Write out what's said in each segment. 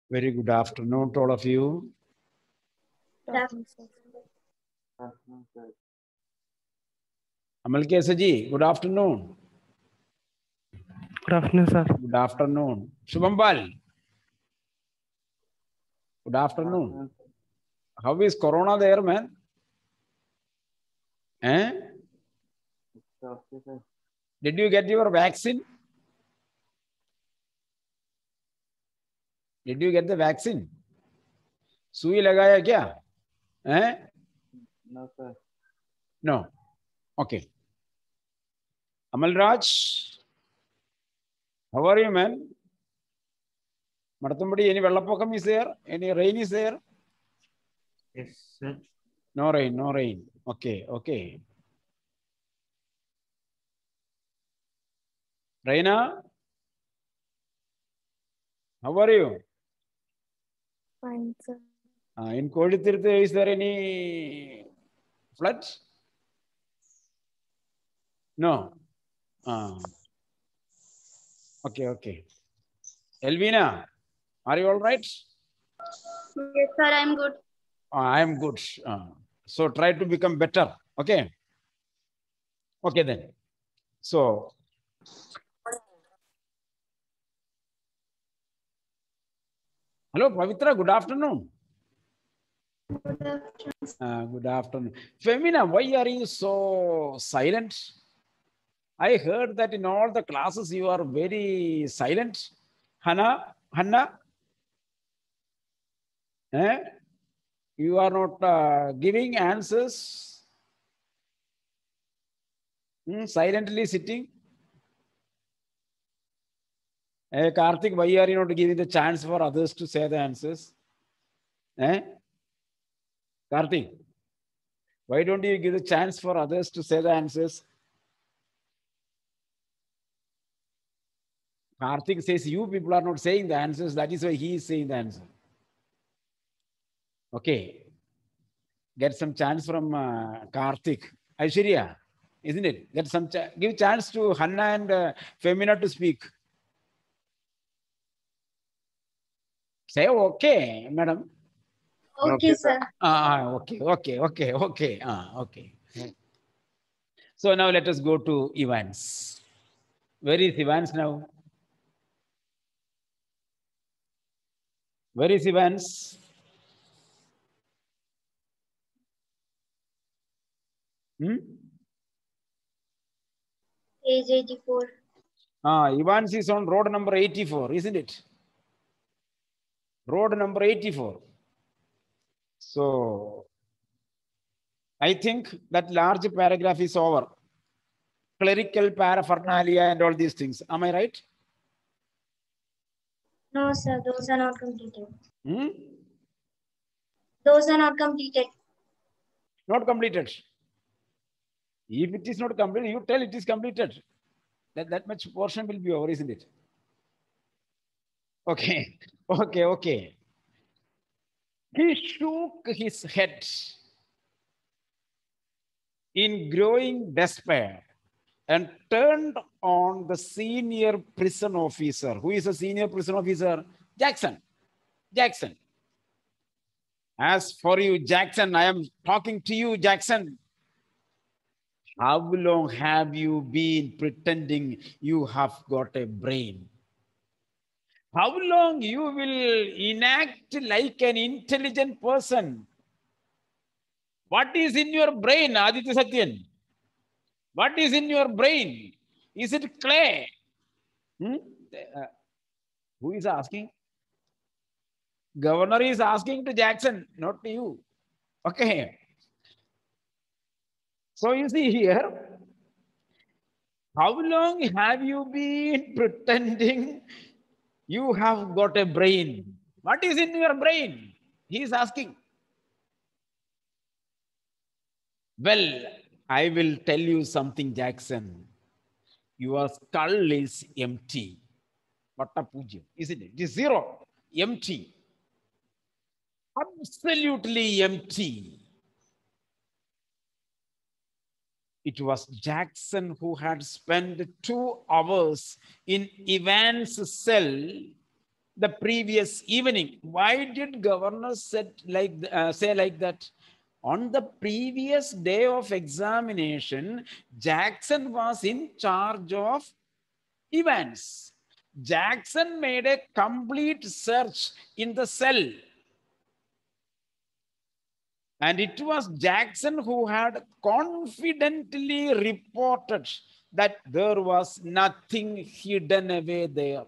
Very good afternoon to all of you. Amal Kesaji, good afternoon. Good afternoon, sir. Good afternoon. Shubhambal. Good afternoon. How is Corona there, man? Eh? Did you get your vaccine? Did you get the vaccine? सुई लगाया क्या? Eh? No, sir. No. Okay. Amal Raj, how are you, man? Marathambadi, any Vellapokam is there? Any rain is there? Yes, sir. No rain, no rain. Okay, okay. Raina, how are you? Fine, sir. In Koditirthe, is there any flood? No. Okay, okay. Elvina, are you all right? Yes, sir, I'm good. I am good. So try to become better. Okay. Okay then. So. Hello, Pavitra. Good afternoon. Good afternoon. Good afternoon. Femina, why are you so silent? I heard that in all the classes you are very silent. Hanna? Eh? You are not giving answers. Silently sitting. Karthik, why are you not giving the chance for others to say the answers? Karthik, why don't you give the chance for others to say the answers? Karthik says you people are not saying the answers. That is why he is saying the answer. Okay. Get some chance from Karthik. Aishwarya, isn't it? Get some give chance to Hanna and Femina to speak. Say okay, madam. Okay, sir. Okay. Okay. So now let us go to Evans. Where is Evans now? Where is Evans? Page 84. Evans is on road number 84, isn't it? Road number 84. So I think that large paragraph is over. Clerical paraphernalia and all these things. Am I right? No, sir, those are not completed. Those are not completed. Not completed. If it is not completed, you tell it is completed. That much portion will be over, isn't it? Okay. Okay. He shook his head in growing despair and turned on the senior prison officer. Who is a senior prison officer? Jackson. As for you, Jackson, I am talking to you, Jackson. How long have you been pretending you have got a brain? How long you will enact like an intelligent person? What is in your brain, Aditya Satyan? What is in your brain? Is it clay? Who is asking? Governor is asking to Jackson, not to you. Okay. So you see here, how long have you been pretending you have got a brain? What is in your brain? He is asking. Well, I will tell you something, Jackson. Your skull is empty. Isn't it? It is zero. Empty. Absolutely empty. It was Jackson who had spent 2 hours in Evans' cell the previous evening. Why did governor say like that? On the previous day of examination, Jackson was in charge of events. Jackson made a complete search in the cell. And it was Jackson who had confidently reported that there was nothing hidden away there.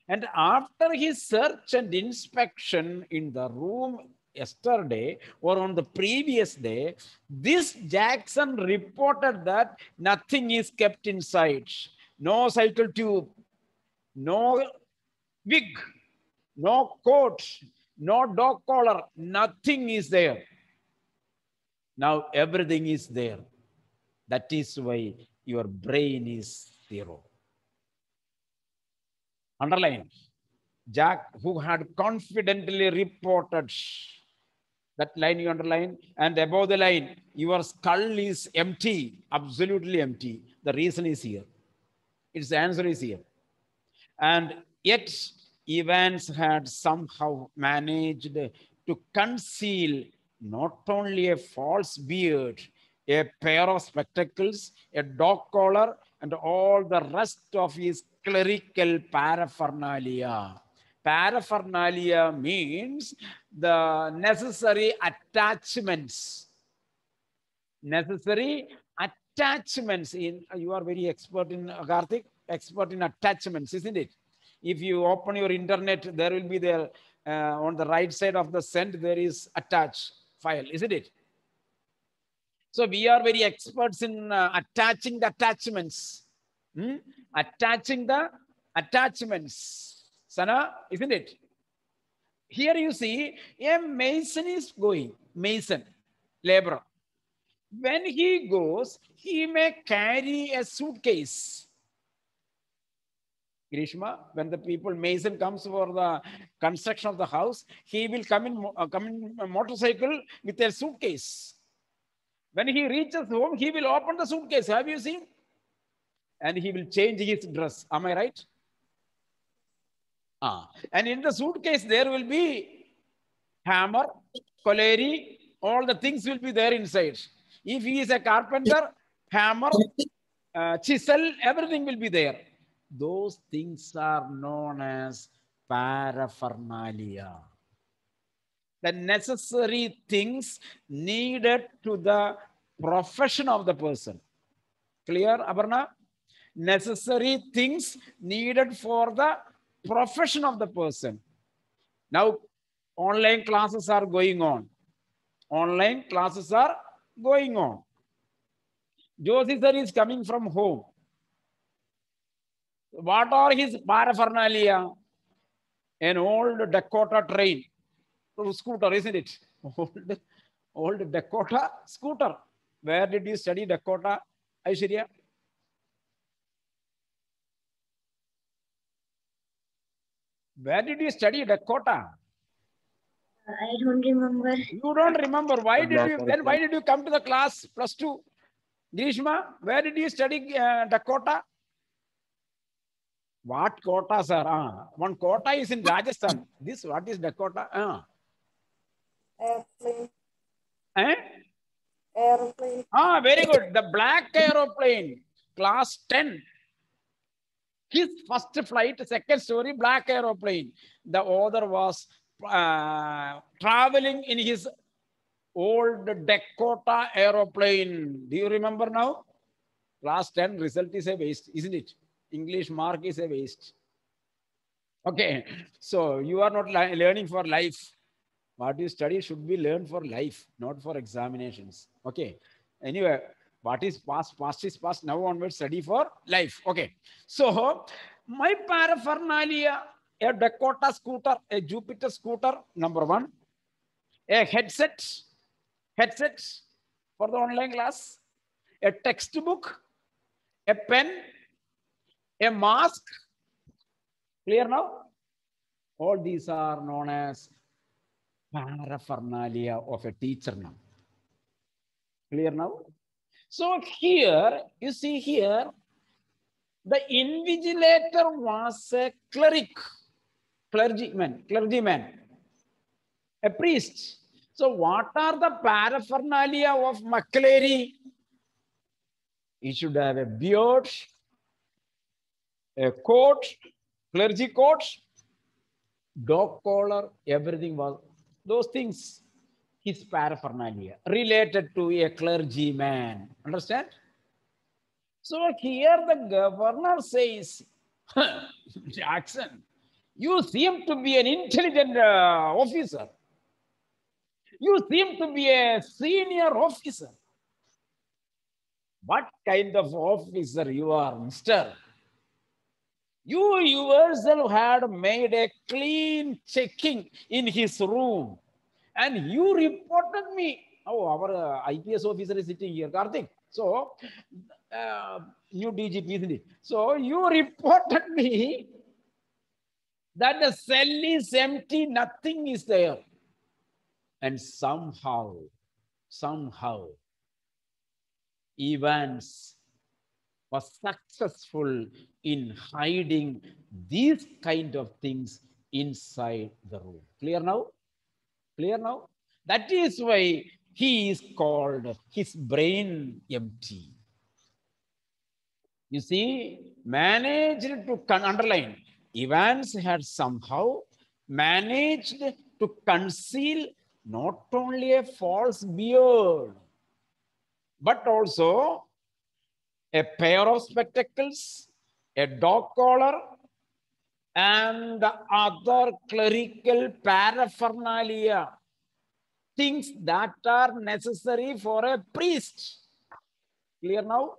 And after his search and inspection in the room yesterday or on the previous day, this Jackson reported that nothing is kept inside. No cycle tube, no wig, no coat, no dog collar, nothing is there. Now everything is there. That is why your brain is zero. Underline. Jack, who had confidently reported, that line you underline, and above the line, your skull is empty, absolutely empty. The reason is here. Its answer is here. And yet, Evans had somehow managed to conceal not only a false beard, a pair of spectacles, a dog collar, and all the rest of his clerical paraphernalia. Paraphernalia means the necessary attachments. Necessary attachments. You are very expert in, Karthik, expert in attachments, isn't it? If you open your internet, there will be there on the right side of the send, there is attach file, isn't it? So we are very experts in attaching the attachments. Attaching the attachments. Sana, isn't it? Here you see a mason is going, mason, laborer. When he goes, he may carry a suitcase. Grishma, when the people, mason comes for the construction of the house, he will come in a motorcycle with a suitcase. When he reaches home, he will open the suitcase. Have you seen? And he will change his dress. Am I right? And in the suitcase, there will be hammer, colliery, all the things will be there inside. If he is a carpenter, hammer, chisel, everything will be there. Those things are known as paraphernalia. The necessary things needed to the profession of the person. Clear, Aparna? Necessary things needed for the profession of the person. Now, online classes are going on. Online classes are going on. Joshi sir is coming from home. What are his paraphernalia? An old Dakota train, scooter, isn't it? Old Dakota scooter. Where did you study Dakota, Aishwarya? Where did you study Dakota? I don't remember. You don't remember. Why did you come to the class +2? Grishma, where did you study Dakota? What quota, sir? One quota is in Rajasthan. This, what is Dakota? Airplane. Eh? Airplane. Very good. The black aeroplane, class 10. His first flight, second story, black aeroplane. The author was traveling in his old Dakota aeroplane. Do you remember now? Class 10 result is a waste, isn't it? English mark is a waste. Okay, so you are not learning for life. What you study should be learned for life, not for examinations. Okay, anyway, what is past, past is past. Now onwards, study for life. Okay, so my paraphernalia, a Dakota scooter, a Jupiter scooter, number 1, a headset for the online class, a textbook, a pen, a mask. Clear now? All these are known as paraphernalia of a teacher now. Clear now? So here, you see here, the invigilator was a cleric. clergyman, a priest. So what are the paraphernalia of McCleary? He should have a beard, a coat, clergy coat, dog collar, everything was those things, his paraphernalia related to a clergyman. Understand? So here the governor says, Jackson, you seem to be an intelligent officer. You seem to be a senior officer. What kind of officer you are, mister? You yourself had made a clean checking in his room and you reported me. Oh, our IPS officer is sitting here, Karthik. So, new DGP, isn't it? So, you reported me that the cell is empty, nothing is there. And somehow, Evans was successful in hiding these kind of things inside the room. Clear now? Clear now? That is why he is called his brain empty. You see, managed to underline. Evans had somehow managed to conceal not only a false beard, but also a pair of spectacles, a dog collar, and other clerical paraphernalia, things that are necessary for a priest. Clear now?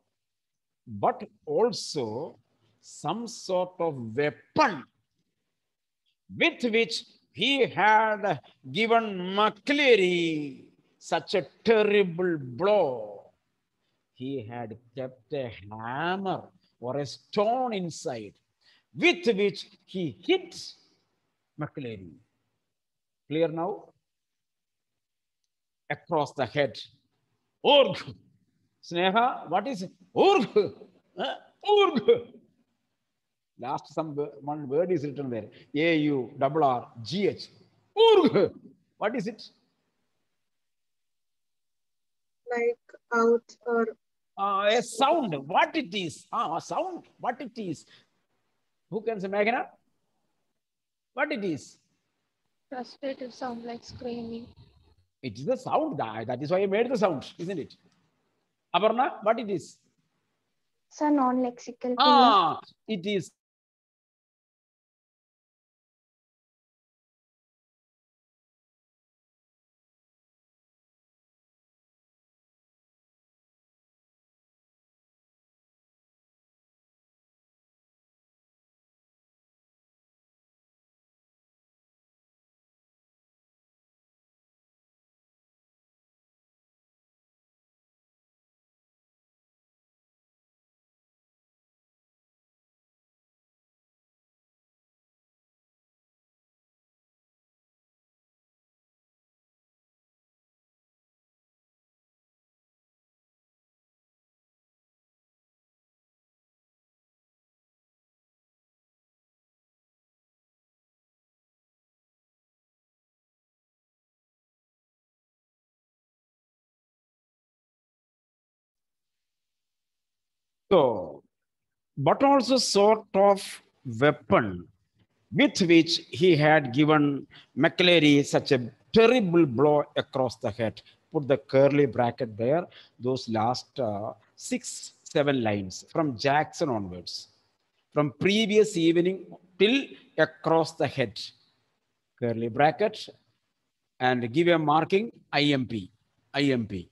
But also some sort of weapon with which he had given McCleary such a terrible blow. He had kept a hammer or a stone inside with which he hit McCleary. Clear now? Across the head. Urg. Sneha, what is it? Urg. Urg. Last one word is written there. AURRGH. Urg. What is it? Like out or A sound. What it is? A sound. What it is? Who can say, Meghana? What it is? Frustrated sound like screaming. It is the sound. That is why I made the sound, isn't it? Aparna, what it is? It's a non-lexical. It is. So, but also sort of weapon with which he had given McCleary such a terrible blow across the head. Put the curly bracket there, those last 6-7 lines from Jackson onwards. From previous evening till across the head. Curly bracket and give a marking IMP. IMP.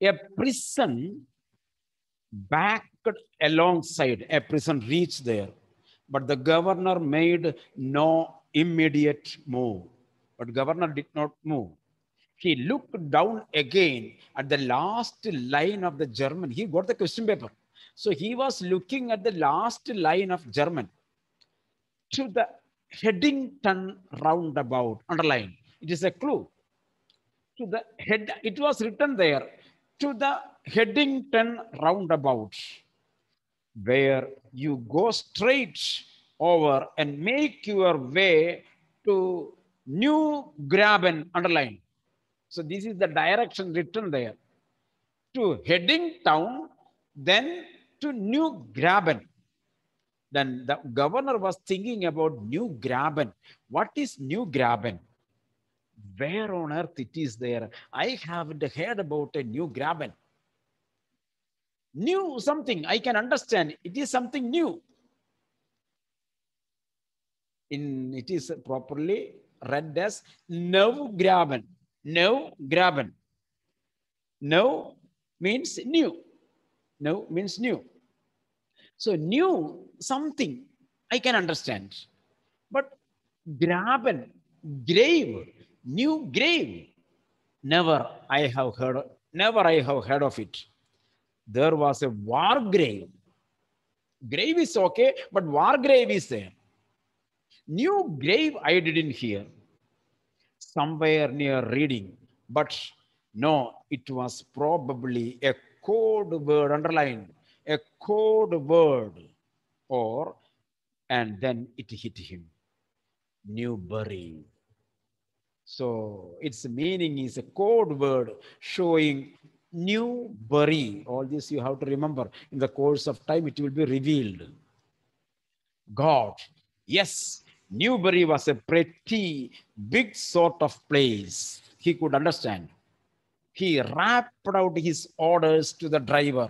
A prison backed alongside, a prison reached there, but the governor made no immediate move. But governor did not move. He looked down again at the last line of the German. He got the question paper. So he was looking at the last line of German to the Headington roundabout, underline. It is a clue. To the head, it was written there, to the Headington roundabout, where you go straight over and make your way to New Graben, underline. So this is the direction written there. To Headington, then to New Graben. Then the governor was thinking about New Graben. What is New Graben? Where on earth it is there? I haven't heard about a New Graben. New something, I can understand. It is something new. It is properly read as Neugraben. Neugraben. No means new. No means new. So new something I can understand. But graben, grave, new grave. Never I have heard of it. There was a war grave. Grave is okay, but war grave is there. New grave I didn't hear. Somewhere near reading, but no, it was probably a code word, underlined, a code word, and then it hit him. Newbury. So its meaning is a code word showing Newbury. All this you have to remember. In the course of time, it will be revealed. God. Yes, Newbury was a pretty big sort of place. He could understand. He rapped out his orders to the driver.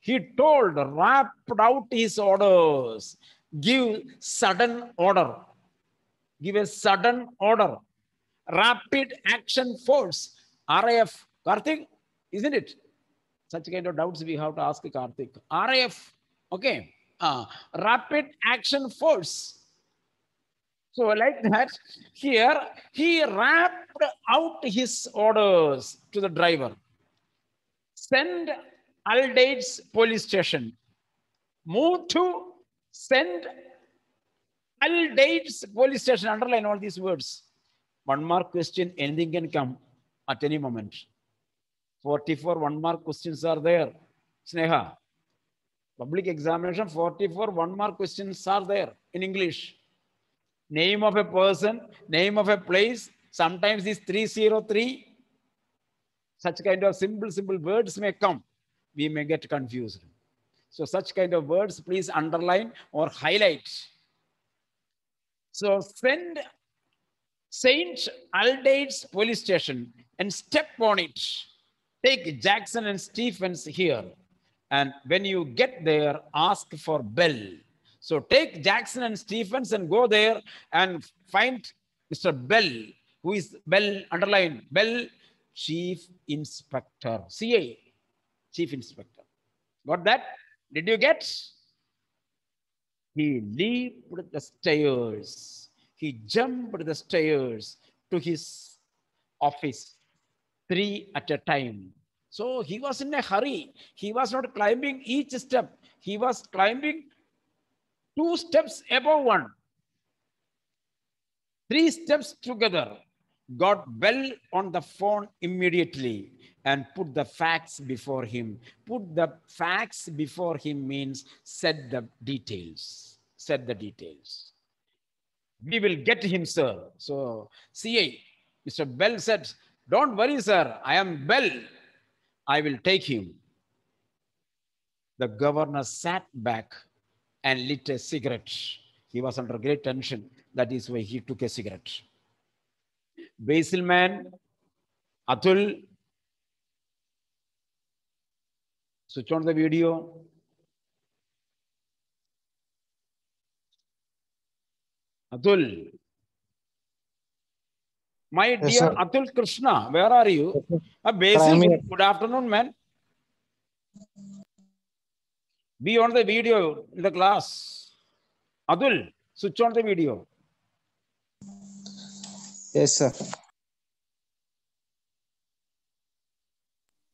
He rapped out his orders. Give sudden order. Give a sudden order. Rapid action force. RAF. Karthik, isn't it? Such kind of doubts we have to ask Karthik. RAF. Okay. Rapid action force. So like that, here he rapped out his orders to the driver. Send Aldate's police station. Move to send Aldate's police station. Underline all these words. One mark question, anything can come at any moment. 44 one mark questions are there. Sneha. Public examination, 44 one mark questions are there in English. Name of a person, name of a place, sometimes is 303. Such kind of simple words may come. We may get confused. So such kind of words, please underline or highlight. So send St. Aldate's police station and step on it. Take Jackson and Stephens here. And when you get there, ask for Bell. So take Jackson and Stephens and go there and find Mr. Bell. Who is Bell? Underline. Bell, Chief Inspector. CA, Chief Inspector. Got that? Did you get? He leaped the stairs. He jumped the stairs to his office, 3 at a time. So he was in a hurry. He was not climbing each step. He was climbing 2 steps above one. 3 steps together. Got Bell on the phone immediately and put the facts before him. Put the facts before him means said the details. Said the details. We will get him, sir. So CA, Mr. Bell said, don't worry, sir. I am Bell. I will take him. The governor sat back and lit a cigarette. He was under great tension. That is why he took a cigarette. Basil man, Atul, switch on the video. Atul. My dear Yes, sir. Atul Krishna, where are you? Basil, good afternoon, man. Be on the video in the class. Atul, switch on the video. Yes, sir.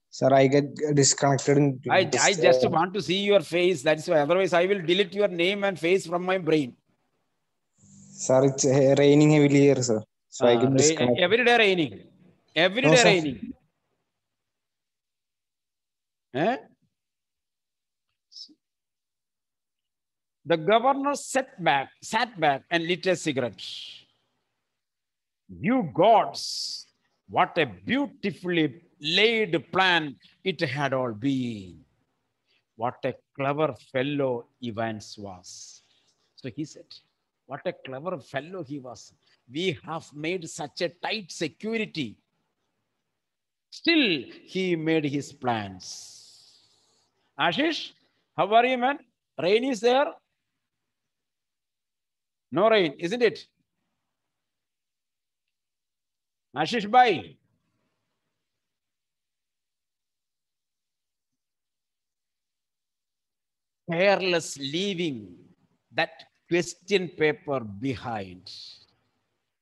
Sir, I get disconnected. I just want to see your face. That's why. Otherwise, I will delete your name and face from my brain. Sir, it's raining heavily here, sir. So I get disconnected. Every day raining. Every No, day sir. raining. Eh? The governor sat back and lit a cigarette. You gods, what a beautifully laid plan it had all been. What a clever fellow Evans was. So he said, what a clever fellow he was. We have made such a tight security. Still, he made his plans. Ashish, how are you, man? Rain is there? No rain, isn't it? Ashish bhai. Careless leaving that question paper behind.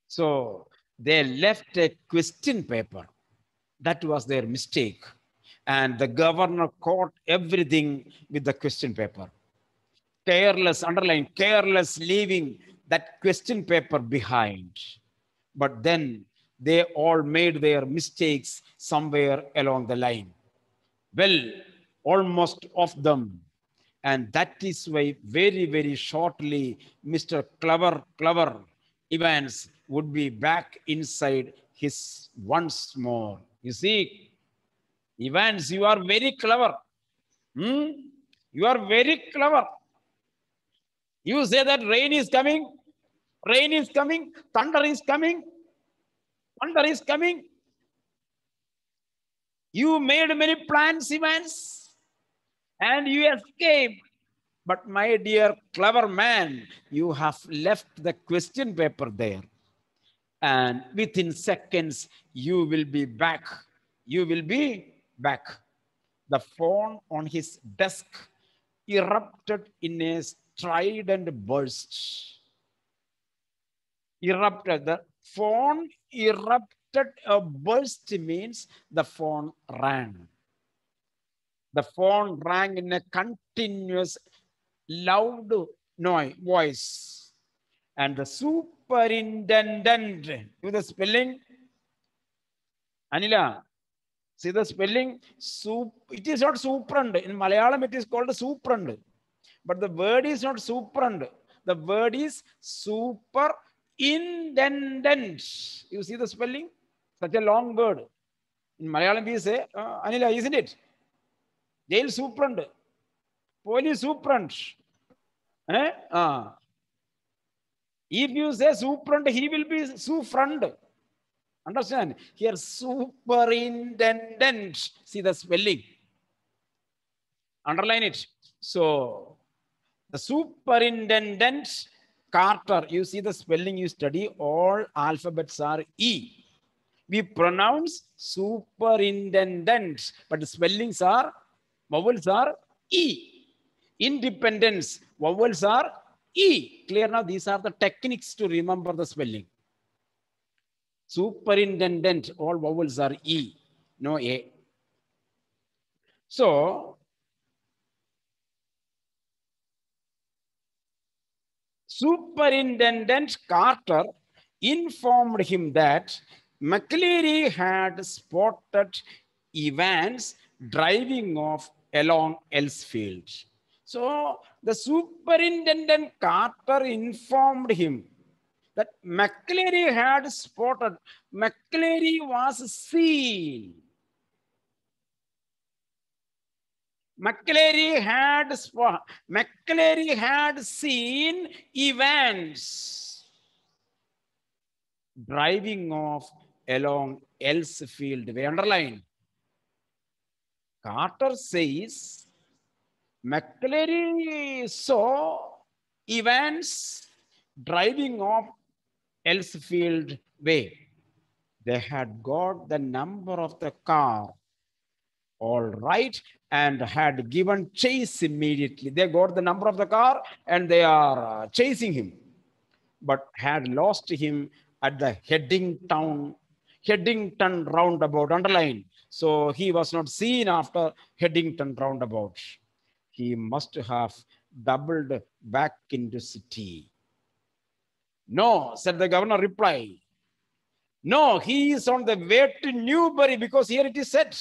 So they left a question paper. That was their mistake. And the governor caught everything with the question paper. Careless, underline, careless leaving that question paper behind. But then they all made their mistakes somewhere along the line. Well, almost of them. And that is why very, very shortly, Mr. Clever Evans would be back inside his once more. You see, Evans, you are very clever. You are very clever. You say that rain is coming, thunder is coming, thunder is coming. You made many plans, Evans, and you escaped. But my dear clever man, you have left the question paper there. And within seconds, you will be back. You will be back. The phone on his desk erupted in a strident burst. Erupted. The phone erupted. A burst means the phone rang. The phone rang in a continuous, loud voice. And the superintendent, with the spelling, Anila, see the spelling? It is not superund. In Malayalam, it is called superund. But the word is not superund. The word is superintendent. You see the spelling? Such a long word. In Malayalam, we say, Anila, isn't it? Jail superund. Police superund. Eh? If you say superund, he will be superund. Understand? Here, superintendent. See the spelling. Underline it. So, the superintendent Carter, you see the spelling you study, all alphabets are E. We pronounce superintendent, but the spellings are, vowels are E. Independence, vowels are E. Clear now? These are the techniques to remember the spelling. Superintendent, all vowels are E, no A. So, Superintendent Carter informed him that McCleary had spotted Evans driving off along Elsfield. So the Superintendent Carter informed him that McCleary had spotted, McCleary was seen. McCleary had seen Evans driving off along Elsfield. We underline. Carter says McCleary saw Evans driving off Elsfield Way. They had got the number of the car all right and had given chase immediately. They got the number of the car and they are chasing him, but had lost him at the Headington roundabout. Underline. So he was not seen after Headington roundabout. He must have doubled back into city. No, said the governor, reply. No, he is on the way to Newbury, because here it is said,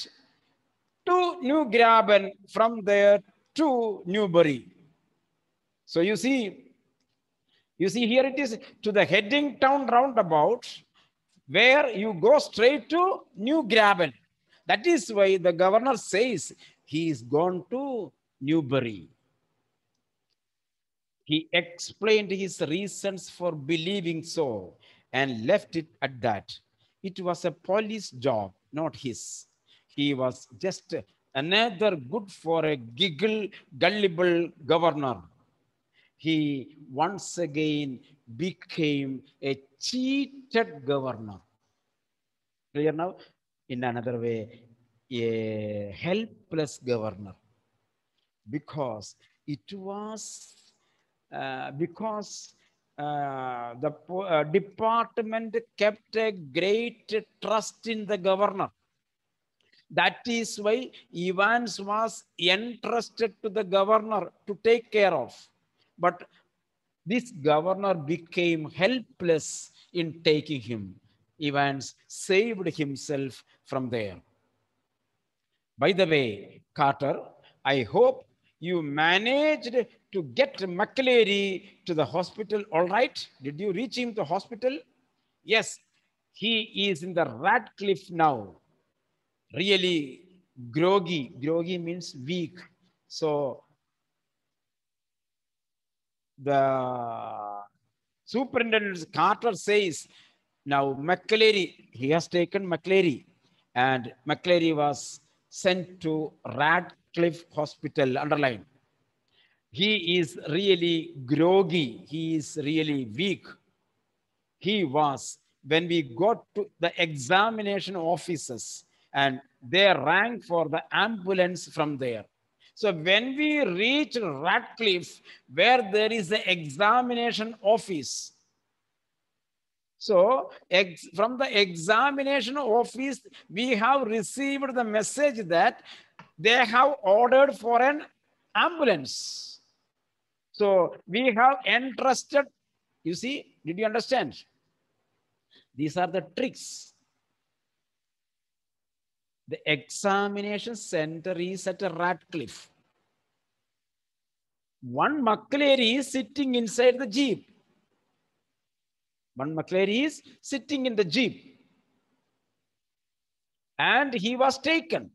to New Graben, from there to Newbury. So you see here it is to the Headington roundabout, where you go straight to New Graben. That is why the governor says he is gone to Newbury. He explained his reasons for believing so and left it at that. It was a police job, not his. He was just another good for a gullible governor. He once again became a cheated governor. Clear now? In another way, a helpless governor. Because it was the department kept a great trust in the governor. That is why Evans was entrusted to the governor to take care of. But this governor became helpless in taking him. Evans saved himself from there. By the way, Carter, I hope you managed to get McCleary to the hospital all right. Did you reach him to the hospital? Yes, he is in the Radcliffe now. Really groggy. Groggy means weak. So the superintendent Carter says, now McCleary, he has taken McCleary, and McCleary was sent to Radcliffe Hospital, underline. He is really groggy. He is really weak. He was, when we got to the examination offices, and they rang for the ambulance from there. So when we reached Radcliffe, where there is the examination office, so from the examination office, we have received the message that they have ordered for an ambulance. So we have entrusted, you see, did you understand? These are the tricks. The examination center is at Radcliffe. One McCleary is sitting inside the jeep. One McCleary is sitting in the jeep. And he was taken.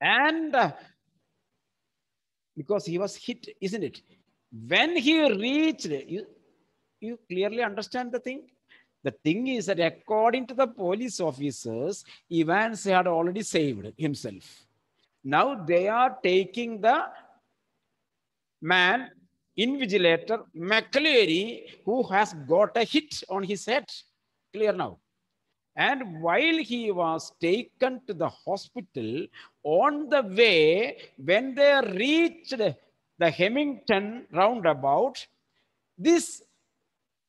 And because he was hit, isn't it? When he reached, you clearly understand the thing? The thing is that according to the police officers, Evans had already saved himself. Now they are taking the man, invigilator, McCleary, who has got a hit on his head. Clear now? And while he was taken to the hospital, on the way, when they reached the Hemington roundabout, this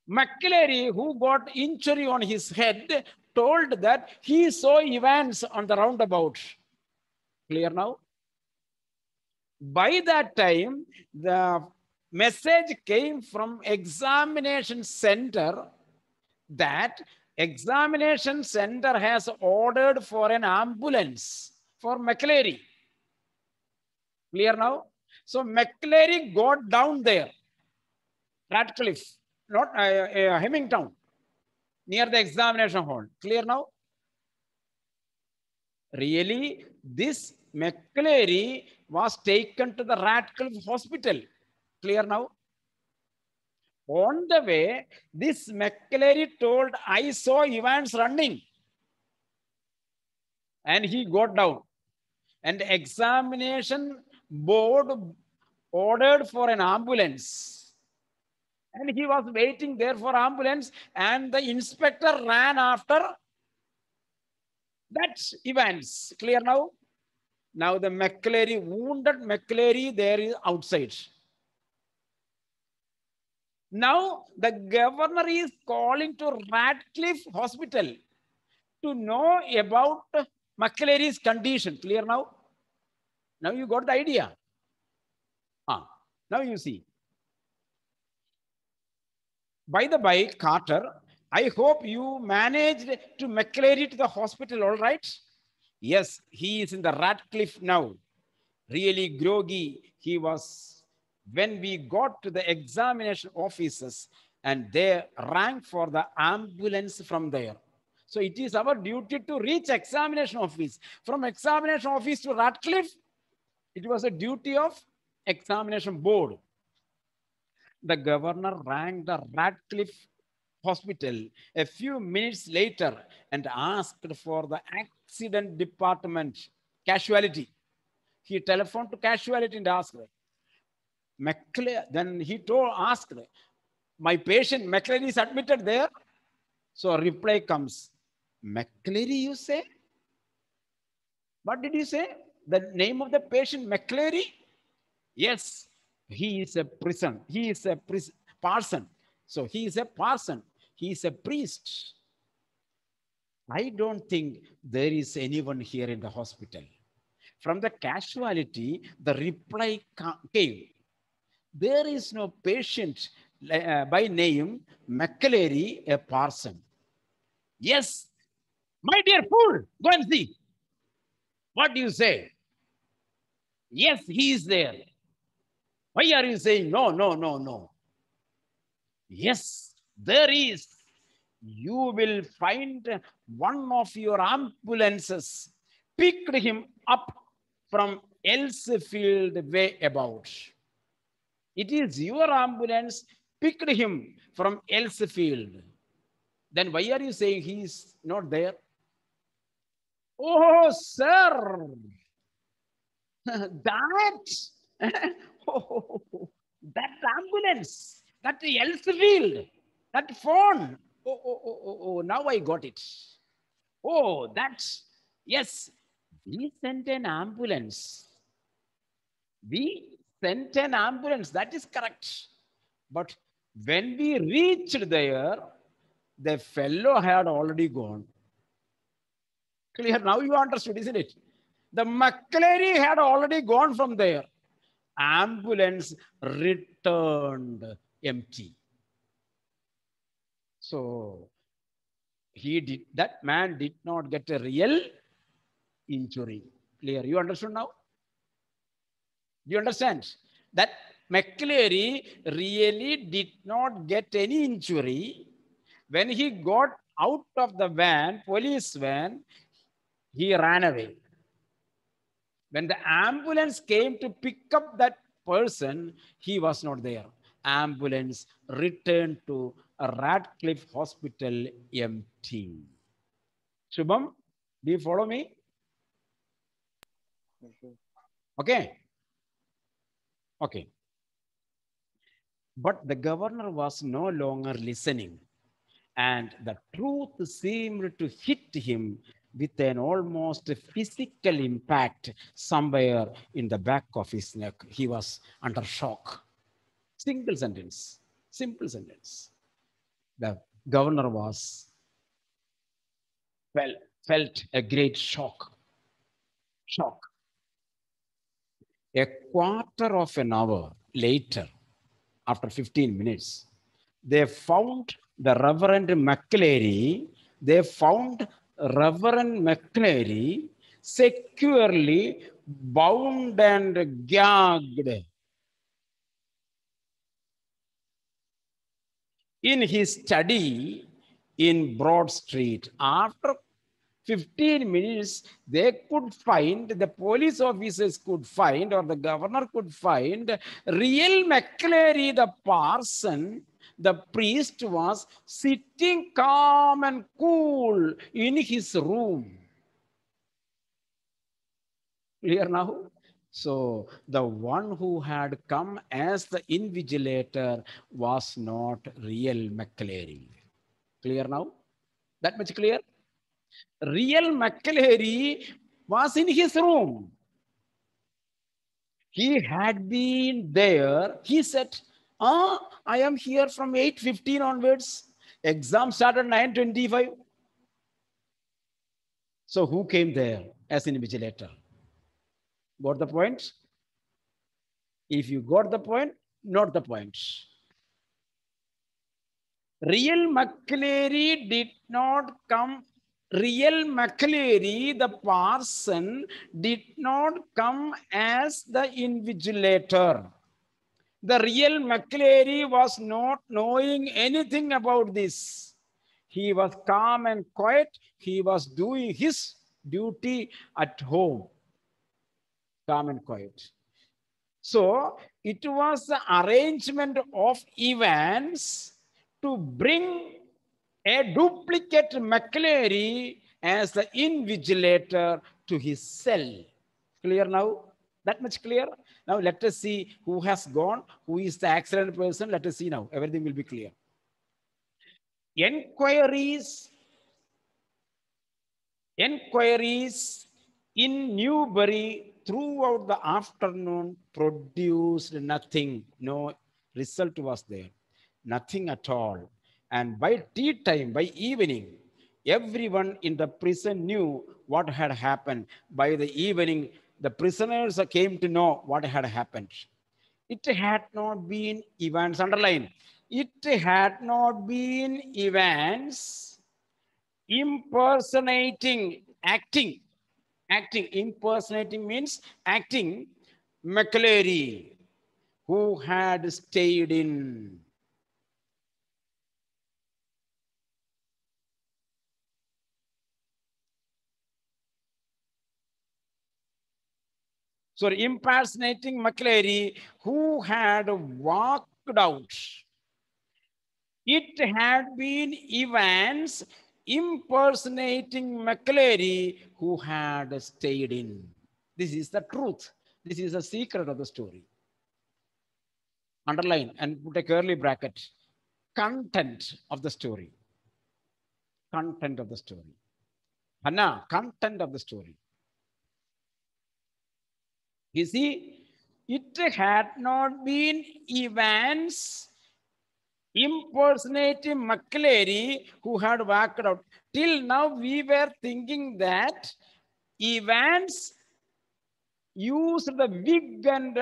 McCleary, who got injury on his head, told that he saw Evans on the roundabout. Clear now? By that time, the message came from examination center that examination center has ordered for an ambulance for McCleary. Clear now? So McCleary got down there, Radcliffe, not Hemington, near the examination hall. Clear now? Really, this McCleary was taken to the Radcliffe Hospital. Clear now? On the way, this McCleary told, I saw Evans running. And he got down. And the examination board ordered for an ambulance. And he was waiting there for ambulance. And the inspector ran after that Evans. Clear now? Now the McCleary, wounded McCleary, there is outside. Now the governor is calling to Radcliffe Hospital to know about McCleary's condition. Clear now? Now you got the idea. Now you see. By the by, Carter, I hope you managed to McCleary to the hospital, all right? Yes, he is in the Radcliffe now. Really groggy he was when we got to the examination offices and they rang for the ambulance from there. So it is our duty to reach examination office. From examination office to Radcliffe, it was a duty of examination board. The governor rang the Radcliffe Hospital a few minutes later and asked for the accident department casualty. He telephoned to casualty and asked, then he asked, my patient McClary is admitted there. So a reply comes, McClary, you say? What did you say? The name of the patient, McClary? Yes, he is a prison. He is a parson. So he is a parson. He is a priest. I don't think there is anyone here in the hospital. From the casualty, the reply came. There is no patient by name McClary, a parson. Yes, my dear fool, go and see. What do you say? Yes, he is there. Why are you saying no, no, no, no? Yes, there is. You will find one of your ambulances picked him up from Elsefield way about. It is your ambulance picked him from Elsefield. Then why are you saying he is not there? Oh, sir, that, that ambulance, that Elsefield, that phone. Oh, now I got it. Oh, that's, yes, we sent an ambulance. We sent an ambulance, that is correct. But when we reached there, the fellow had already gone. Clear? Now you understood, isn't it? The McClary had already gone from there. Ambulance returned empty. So that man did not get a real injury. Clear? You understood now? Do you understand? That McClary really did not get any injury. When he got out of the van, police van, he ran away. When the ambulance came to pick up that person, he was not there. Ambulance returned to a Radcliffe Hospital empty. Shubham, do you follow me? Okay. Okay. But the governor was no longer listening, and the truth seemed to hit him with an almost physical impact somewhere in the back of his neck. He was under shock. Single sentence, simple sentence. The governor felt a great shock. A quarter of an hour later, after 15 minutes, they found the Reverend McClary. They found Reverend McClary securely bound and gagged in his study in Broad Street. After 15 minutes, they could find, the police officers could find, or the governor could find, real McClary, the parson, the priest, was sitting calm and cool in his room. Clear now? So the one who had come as the invigilator was not real McClary. Clear now? That much clear? Real McClary was in his room. He had been there. He said, I am here from 8:15 onwards. Exam started 9:25. So who came there as invigilator? Got the point? If you got the point, not the point. Real McClary did not come real McCleary, the parson, did not come as the invigilator. The real McCleary was not knowing anything about this. He was calm and quiet. He was doing his duty at home. Calm and quiet. So it was the arrangement of events to bring a duplicate McCleary as the invigilator to his cell. Clear now? That much clear? Now let us see who has gone, who is the accident person. Let us see now. Everything will be clear. Enquiries in Newbury throughout the afternoon produced nothing. No result was there. Nothing at all. And by tea time, by evening, everyone in the prison knew what had happened. By the evening, the prisoners came to know what had happened. It had not been events, underline. It had not been events impersonating, acting. Impersonating means acting McCleary, who had stayed in. So impersonating McCleary, who had walked out. It had been events impersonating McCleary, who had stayed in. This is the truth. This is the secret of the story. Underline and put a curly bracket. Content of the story. Content of the story. Hannah, content of the story. You see, it had not been events impersonating McCleary, who had walked out. Till now, we were thinking that Evans used the wig and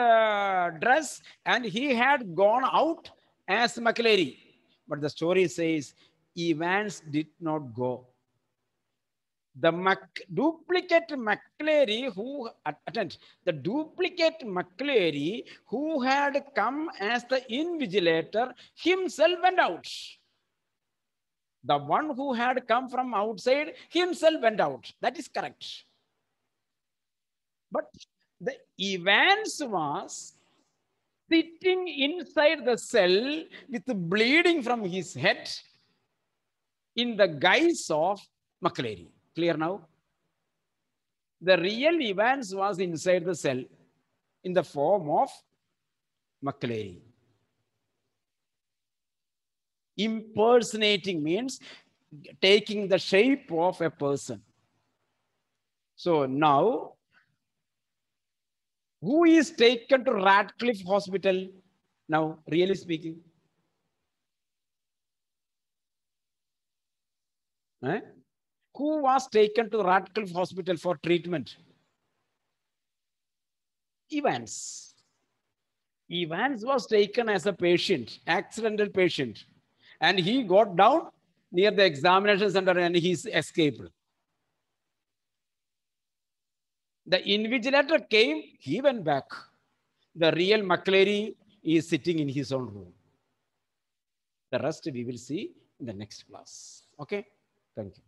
dress, and he had gone out as McCleary. But the story says Evans did not go. The duplicate McCleary who had come as the invigilator himself went out. The one who had come from outside himself went out. That is correct. But the Evans was sitting inside the cell with bleeding from his head in the guise of McCleary. Clear now? The real Evans was inside the cell in the form of McCleary. Impersonating means taking the shape of a person. So now, who is taken to Radcliffe Hospital now, really speaking? Who was taken to Radcliffe Hospital for treatment? Evans. Evans was taken as a patient, accidental patient, and he got down near the examination center and he escaped. The invigilator came, he went back. The real McCleary is sitting in his own room. The rest we will see in the next class. Okay, thank you.